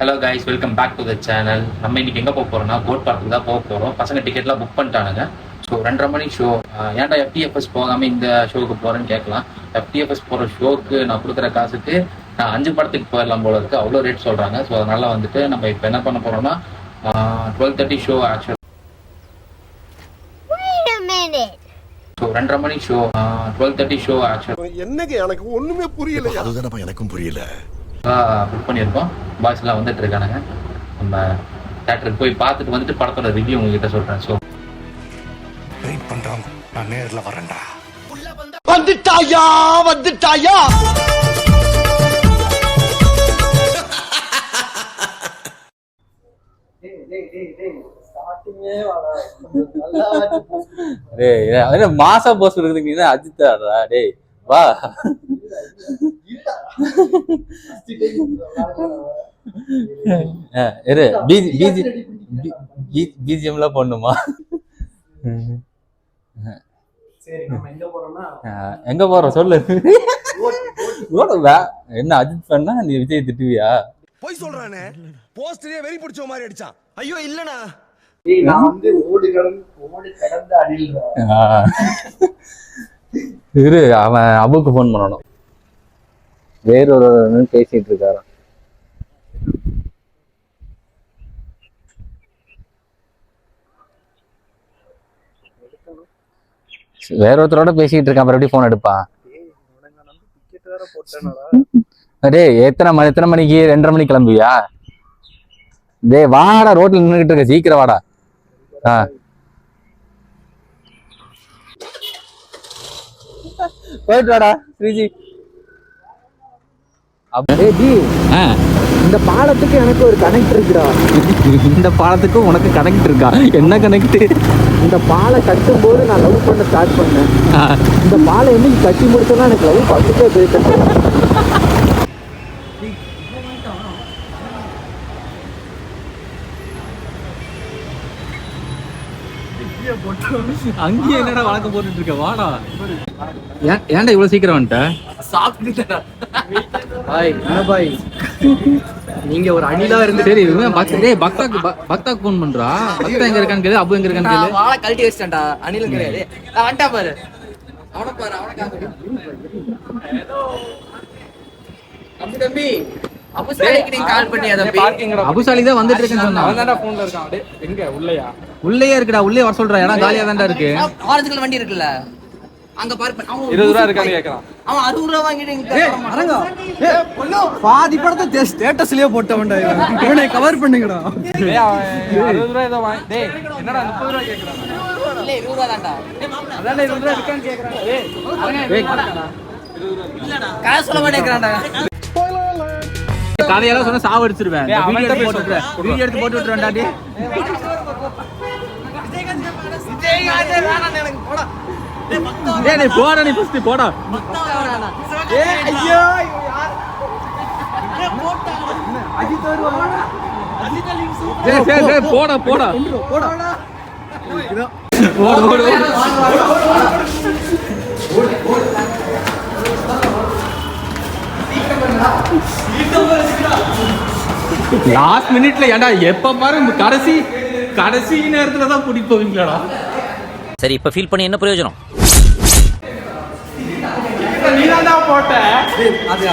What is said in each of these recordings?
Hello guys, welcome back to the channel. நம்ம இன்னைக்கு எங்கே போக போகிறோம்னா போட் பார்க்குக்கு தான் போக போகிறோம். பசங்க டிக்கெட்லாம் புக் பண்ணிட்டானுங்க. ஸோ 2:30 மணி ஷோ. ஏன்டா FTFS போகாமல் இந்த ஷோவுக்கு போகிறேன்னு கேட்கலாம். FTFS போகிற ஷோவுக்கு நான் கொடுக்குற காசுக்கு நான் 5 படத்துக்கு போயிடலாம் போல இருக்குது. அவ்வளோ ரேட் சொல்கிறாங்க. ஸோ அதனால் வந்துட்டு நம்ம இப்போ என்ன பண்ண போகிறோம்னா 12:30 ஷோ ஆக்சுவல். ஸோ 2:30 மணி ஷோ, 12:30 ஷோ ஆக்சுவல். என்னங்க எனக்கு ஒன்றுமே புரியல. அதுதானப்பா எனக்கும் புரியல. புக் பண்ணியிருக்கோம். பாய்ஸ் எல்லாம் வந்துட்டு இருக்கானுங்க. நம்ம தியேட்டருக்கு போய் பார்த்துட்டு வந்துட்டு படத்தோட ரிவ்யூ உங்ககிட்ட சொல்றேன். ஸோ வெயிட் பண்றோம், நான் நேர்ல வரேன்டா. வந்துட்டாயா வந்துட்டாயா. மாசா போஸ் இருக்குதுங்க. அஜித் ஆடுறா டேய் வா. பிஜிஎம்லாம் பண்ணுமா? எங்க போறோம் சொல்லு. என்ன அஜித் பண்ணா நீ விஜய் திட்டுவியா? போய் சொல்றானே, போஸ்டரே வெறி பிடிச்ச மாதிரி அடிச்சான். ஐயோ இல்லனா இரு, அவன் அபுக்கு போன் பண்ணணும். வேறொரு பேசிட்டு இருக்காரு. வேற ஒருத்தரோட பேசிட்டு இருக்கான். மறுபடியும் போன் எடுப்பான். டே எத்தனை மணிக்கு? 2:30 மணிக்கு கிளம்புவியா? டே வாடா, ரோட்ல நின்றுகிட்டு இருக்க, சீக்கிரம் வாடா. போயிட்டு வாடா ஸ்ரீஜி. இந்த பாலத்துக்கு எனக்கு ஒரு கனெக்ட் இருக்குடா. இந்த பாலத்துக்கும் உனக்கு கனெக்ட் இருக்கா? என்ன கனெக்ட்? இந்த பாலை கட்டும் போது நான் லவ் பண்ண ஸ்டார்ட் பண்ணேன். இந்த பாலை என்னைக்கு கட்டி முடிச்சோன்னா எனக்கு லவ் பக்கத்தே போயிட்டு. அங்கேயே என்னடா வழக்கம் போட்டுட்டு இருக்க? வாடா. ஏன்டா இவ்வளவு சீக்கிரம் வந்துட்ட? பாய் நீங்க ஒரு அணிலா இருந்து. சரி பக்தாக்கு போன் பண்றா. பக்தா எங்க இருக்கான்னு கேளு, அபு எங்க இருக்கான்னு கேளு. வாளை கழட்டி வச்சிட்டேன்டா. அணிலும் கிடையாது. நான் வந்துட்டா பாரு. அவனை பாரு, தம்பி அபுசாலிக்கு நீங்க கால் பண்ணியா தம்பி? அபுசாலி தான் வந்துட்டு இருக்கேன்னு சொன்னா. அவன் தான்டா போன்ல இருக்கான். டேய் எங்க உள்ளயா? உள்ளேயே இருக்குடா. உள்ளே வர சொல்றா. ஏன்னா காலியா தான்டா இருக்கு. ஆரஞ்சு கலர் வண்டி இருக்குல்ல, அங்க பாரு. 20 ரூபா இருக்கான்னு கேக்குறான். அவன் 60 ரூபா வாங்கிட்டு அரங்க பாதி படத்தை ஸ்டேட்டஸ்லயே போட்டவன்டா. இவனை கவர் பண்ணுங்கடா. டேய் அவன் 60 ரூபா ஏதோ வாங்கி. டேய் என்னடா 30 ரூபா கேக்குறான்? இல்ல 20 ரூபா தான்டா. அதான் 20 ரூபா இருக்கான்னு கேக்குறான். டேய் அரங்க இல்லடா, காசு சொல்ல மாட்டேங்கறான்டா. கதையெல்லாம் சொன்னா சாவ அடிச்சிருவேன். வீடியோ எடுத்து போட்டு விட்டுறேன்டா. விஜய் வேணாம் எனக்கு போடா. டேய் நீ போடா, நீ ஃபர்ஸ்ட் போடா. ஏய் ஐயோ யார்? அஜித் வருவானா? Ajith link super. டேய் போடா. போடா. லாஸ்ட் மினிட்ல ஏன்டா எப்ப பாரு கடைசி நேரத்துல தான் கூட்டிட்டு போவீங்களாடா? சரி, இப்ப ஃபீல் பண்ணி என்ன பிரயோஜனம்? நீதான்டா போட்ட. அது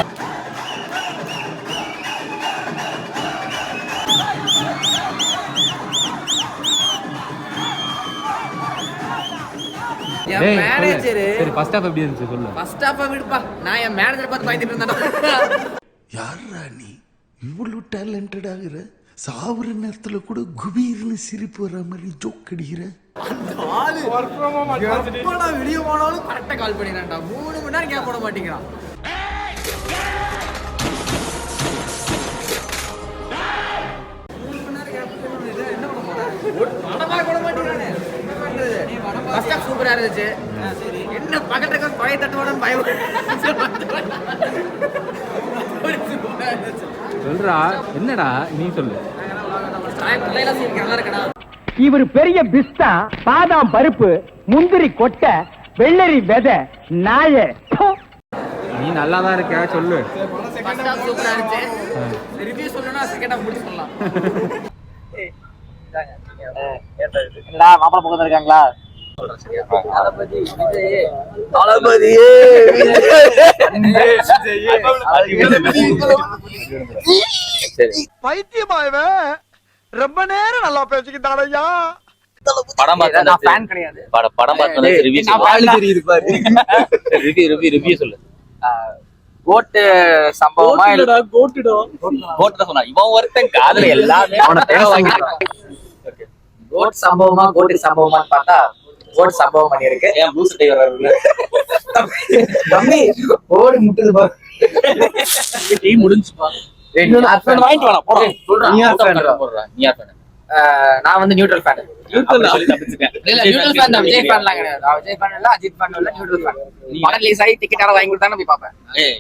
என் மேனேஜர். சரி ஃபர்ஸ்ட் ஹாஃப் எப்படி இருந்துச்சு சொல்லு. ஃபர்ஸ்ட் ஹாஃப் விடுப்பா. நான் என் மேனேஜர் பார்த்து பயந்துட்டு இருந்தேன்டா. யாரா நீ இவ்வளவு டேலண்டட் ஆகுற? சாவுற நேரத்துல கூட குபீர்னு சிரிப்பு வர மாதிரி ஜோக் அடிக்கிற. Work from home advanced. எப்படா வீடியோ போனாலும் கரெக்ட்டா கால் பண்ணிறான்டா. 3 மணி நேரம் கேப் போட மாட்டேங்கிறான். ஃபர்ஸ்ட் ஹாஃப் சூப்பரா இருந்துச்சு. என்ன பக்கத்துல பழைய தட்டுவோட பயம். சொல்றா என்னடா நீ சொல்லு. நல்லா இருக்கடா. இவர் பெரிய பிஸ்தா, பாதாம் பருப்பு, முந்திரி கொட்டை, வெள்ளரி விதை, நாய. நீ நல்லா தான் இருக்க சொல்லு. சூப்பரா இருந்துச்சு. ரிவ்யூ சொல்லணும் மாசம் கேட்டா முடிச்சு சொல்லலாம். என்னடா மாப்பிள்ளை பக்கத்துல இருக்காங்களா? பைத்தியமாயவன் ரொம்ப நேரம் நல்லா பேசிக்கிட்டாரையா. படம் நான் ஃபேன் கிடையாது. படம் பார்த்து ரிவ்யூ சொல்லு. கோட்டு சம்பவமா இல்லடா கோட்டு தான் சொன்னா இவன் ஒருத்தன் காதுல எல்லாமே அவன பேச வாங்கிட்டான். கோட் சம்பவமா கோட்டு சம்பவமான்னு பார்த்தா கோட் சம்பவம் பண்ணிருக்கு. ஏன் ப்ளூ சட்டை வர்றாரு தம்பி ஓடி முட்டுது பா. டீ முடிஞ்சுப்பா. வாங்கிட்டு வரலாம் போடா. நீ யார் ஃபேன்? நான் வந்து நியூட்ரல் ஃபேன். சொல்லி தப்பிச்சுட்டேன். இல்ல நியூட்ரல் ஃபேன் தான். விஜய் ஃபேன்லாம் கிடையாது. விஜய் ஃபேன் இல்ல, அஜித் ஃபேன் இல்ல, நியூட்ரல் ஃபேன். படம் ரிலீஸ் ஆகி டிக்கெட் யாரா வாங்கி கொடுத்தானே போய் பாப்பேன்.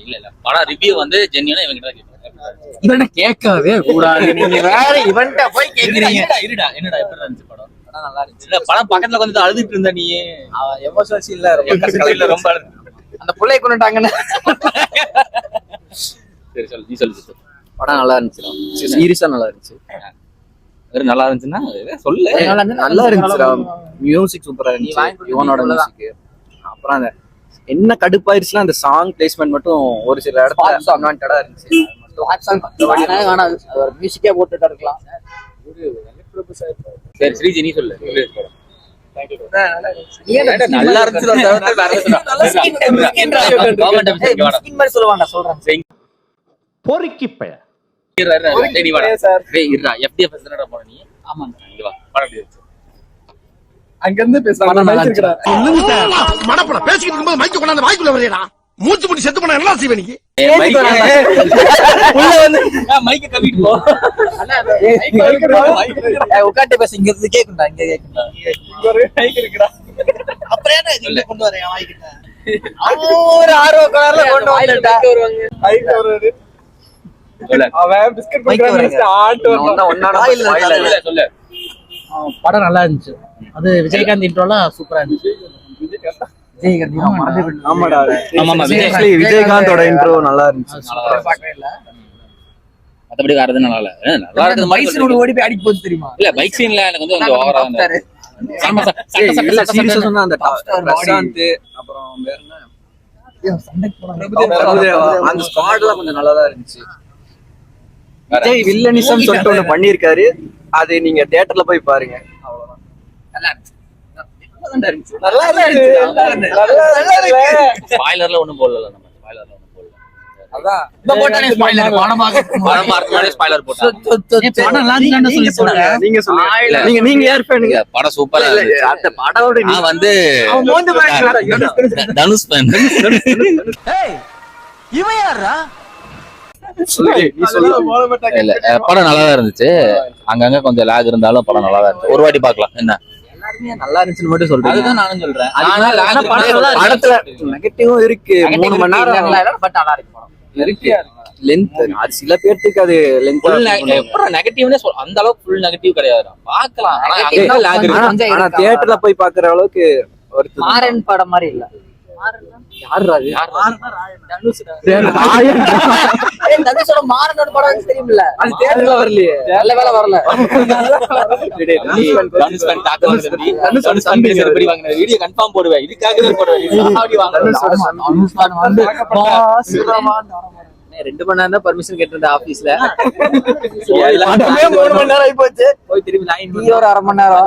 இல்ல படம் ரிவ்யூ வந்து ஜென்யூனா இவங்க கிட்ட கேட்பாங்க. இவனை கேட்கவே கூடாது. நீங்க வேற இவன்ட்ட போய் கேக்குறீங்க. இருடா என்னடா எப்படி இருந்துச்சு படம்? படம் நல்லா இருந்துச்சு. இல்ல படம் பக்கத்துல வந்து அழுதுட்டு இருந்தா நீ எமோஷனல் சீன்ல இல்ல ரொம்ப அழுது. அந்த புள்ளைய கொண்டுட்டாங்கன்னு. சரி சொல்லு, நீ சொல்லு. படம் நல்லா இருந்துச்சு. சீரியஸா நல்லா இருந்துச்சு. நல்லா இருந்துச்சுன்னா சொல்லு. நல்லா இருந்துச்சுடா. மியூசிக் சூப்பரா இருந்துச்சு. இவனோட மியூசிக். அப்புறம் அந்த என்ன கடுப்பாயிருச்சுன்னா அந்த சாங் பிளேஸ்மெண்ட் மட்டும் ஒரு சில இடத்துல அன்வான்டடா இருந்துச்சு. ஒரு மியூசிக்கே போட்டுட்டு இருக்கலாம். சரி ஸ்ரீஜி நீ சொல்லு. நல்லா இருந்துச்சு. சொல்றேன் பொறுக்கி பைய அங்கிருந்து பேசுறாங்க. மடப்பட பேசிக்கிட்டு இருக்கும்போது மைக்க கொண்டாந்து வாய்க்குள்ள வரையடா. மூச்சு முடி செத்து போனா என்ன செய்வே நீ? உட்காந்து பேச இங்க இருந்து கேக்குண்டா. இங்க கேக்குண்டா. அப்புறம் என்ன கொண்டு வரேன் வாய்க்கிட்ட. ஒரு ஆர்வ கலர்ல கொண்டு வந்துட்டா. அவன் பிஸ்கட் சொல்லு. படம் நல்லா இருந்துச்சு. அது விஜயகாந்த் இன்ட்ரோலாம் சூப்பரா இருந்துச்சு. விஜயகாந்தோட இன்ட்ரோ நல்லா இருந்துச்சு. மத்தபடி வேற எதுவும் நல்லா இல்ல. நல்லா இருந்தது. மைசூரோட ஓடி போய் அடிக்க போச்சு தெரியுமா? இல்ல பைக் சீன்ல எனக்கு வந்து கொஞ்சம் ஓவரா இருந்தது. இல்ல சீரியஸா சொன்னா அந்த பிரசாந்த் அப்புறம் வேற என்ன பிரபுதேவா அந்த ஸ்குவாட்லாம் கொஞ்சம் நல்லாதான் இருந்துச்சு. விஜய் வில்லனிசம் சொல்லிட்டு ஒண்ணு பண்ணிருக்காரு. அது நீங்க தியேட்டர்ல போய் பாருங்க. அவ்வளவுதான். நல்லா இருந்துச்சு. ஸ்பாயிலர்ல ஒண்ணும் போடல நம்ம. ஸ்பாயிலர்ல ஒண்ணும் போடல. அதான் இப்ப போட்டானே ஸ்பாயிலர். படம் பார்க்கவே ஸ்பாயிலர் போட்டாங்க. படம் நல்லா இருந்துச்சுன்னு சொல்லி போடுங்க. நீங்க சொல்லுங்க. நீங்க யார் ஃபேனுங்க? படம் சூப்பரா இருந்துச்சு. அந்த படோட நான் வந்து தனுஷ் ஃபேன். இவன் யாரா? இல்ல படம் நல்லா தான் இருந்துச்சு. அங்கங்க கொஞ்சம் லாக் இருந்தாலும் படம் நல்லா தான் இருந்துச்சு. ஒரு வாட்டி பார்க்கலாம். என்ன எல்லாருமே நல்லா இருந்துச்சுன்னு மட்டும் சொல்றேன். அதுதான் நானும் சொல்றேன். படத்துல நெகட்டிவும் இருக்கு. 3 மணி நேரம் பட் நல்லா இருக்கு படம். இருக்கு. லென்த் அது சில பேருக்கு அது லென்த் நெகட்டிவ்னே அந்த அளவுக்கு ஃபுல் நெகட்டிவ் கிடையாது. பார்க்கலாம். ஆனா தியேட்டர்ல போய் பாக்குற அளவுக்கு ஒரு மாறன் படம் மாதிரி இல்ல. தனுஷோட மாறனோட படம் தெரியுமில்ல? அது தியேட்டர்ல வரலையே. நல்ல வேளை வரல. வீடியோ கன்ஃபார்ம் போடுவேன். இதுக்காக போடுவேன். 2 மணி நேரம் தான் பர்மிஷன் கேட்டிருந்தேன் ஆபீஸ்ல. 3 மணி நேரம் ஆகி போச்சு. போய் திரும்பி லைன் ஒரு 1/2 மணி நேரம்.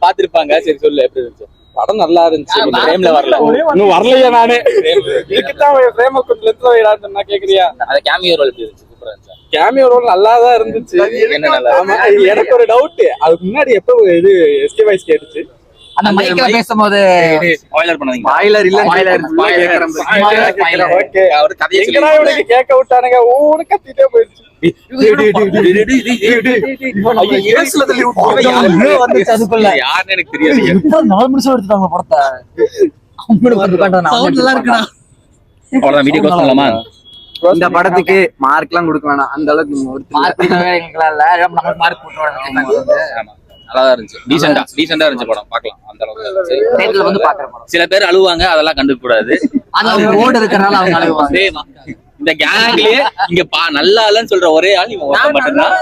பாத்துருப்பாங்க. சரி சொல்லு எப்படி இருந்துச்சு படம்? நல்லா இருந்துச்சு. டைம்ல வரல. இன்னும் வரலையா? நானு இதுக்குதான் கொஞ்சம் லெத்துல வைடான்னு சொன்னா கேக்குறியா? அந்த கேமியோ ரோல் எப்படி இருந்துச்சு? சூப்பரா இருந்துச்சு. கேமியோ ரோல் நல்லாதான் இருந்துச்சு. எனக்கு ஒரு டவுட். அதுக்கு முன்னாடி எப்ப இது எஸ்கே வாய்ஸ் கேட்டுச்சு? அந்த மைக்ல பேசும்போது ஸ்பாயிலர் பண்ணாதீங்க. ஸ்பாயிலர் இல்ல. ஓகே. அவர் கதையை சொல்லி கேட்க விட்டானுங்க. ஊன்னு கத்திட்டே போயிடுச்சு. யாருன்னு எனக்கு தெரியாது. 4 நிமிஷம் எடுத்துட்டாங்க படத்தை. அவ்வளவுதான். வீடியோ க்ளோஸ் பண்ணலாமா? இந்த படத்துக்கு மார்க் எல்லாம் கொடுக்க வேணாம். அந்த அளவுக்கு மார்க் போட்டுருவாங்க. நல்லா தான் இருந்துச்சு. டீசெண்டா இருந்துச்சு படம், பார்க்கலாம். அந்த அளவுக்கு இருந்துச்சு. தேட்டர்ல வந்து பாக்குற படம். சில பேர் அழுவாங்க, அதெல்லாம் கண்டுக்க கூடாது. அந்த ரோடு இருக்கறனால அவங்க அழுவாங்க. இந்த கேங்லயே இங்க நல்லா இல்லன்னு சொல்ற ஒரே ஆள் இவன் ஒருத்தன் மட்டும்தான்.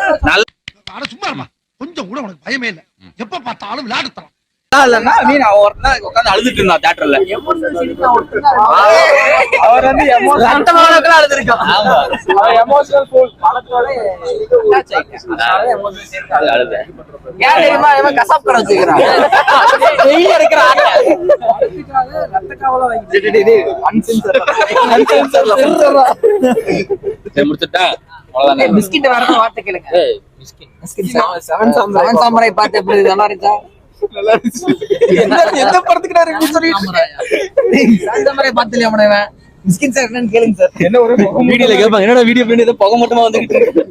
அட சும்மா இருமா, கொஞ்சம் கூட உனக்கு பயமே இல்ல. எப்ப பார்த்தாலும் விளையாடுறான். இல்லன்னா அவன் ஒருத்தன் உட்காந்து அழுதுட்டு இருந்தான் தியேட்டர்ல. அவர் வந்து அழுதுருக்கான். ஆமா, எமோஷனல் ஃபுல் படத்தோட அழுத. ஏன் தெரியுமா இவன் கசாப் கடை வச்சிருக்கான். டெய்லி இருக்கிறான். சரி, முடிச்சுட்டா அவ்வளவுதானே. பிஸ்கட் வேற வார்த்தை கேளுங்க. மிஸ்கின் செவன் சாமுராய் பார்த்து எப்படி நல்லா இருந்துச்சா? எந்த படத்துக்கு நான் செவன் சாமுராய் பார்த்துலையா அவனவன்? மிஸ்கின் சார் என்னன்னு கேளுங்க சார். என்ன ஒரு வீடியோல கேட்பாங்க, என்னடா வீடியோ பண்ணி ஏதோ புகை மட்டுமா வந்துகிட்டு இருக்கு.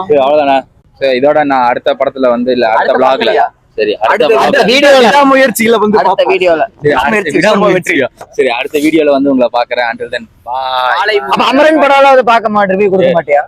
சரி, அவ்வளவுதானா? சரி, இதோட நான் அடுத்த படத்துல வந்து இல்ல அடுத்த vlogல சரி அடுத்த வீடியோல முயற்சிகளை வந்து அடுத்த வீடியோல சரி அடுத்த வீடியோல வந்து உங்களை பாக்குறேன். until then bye. அப்ப அமரன் படம் பார்க்க மாட்டேன், ரிவ்யூ கொடுக்க மாட்டியா?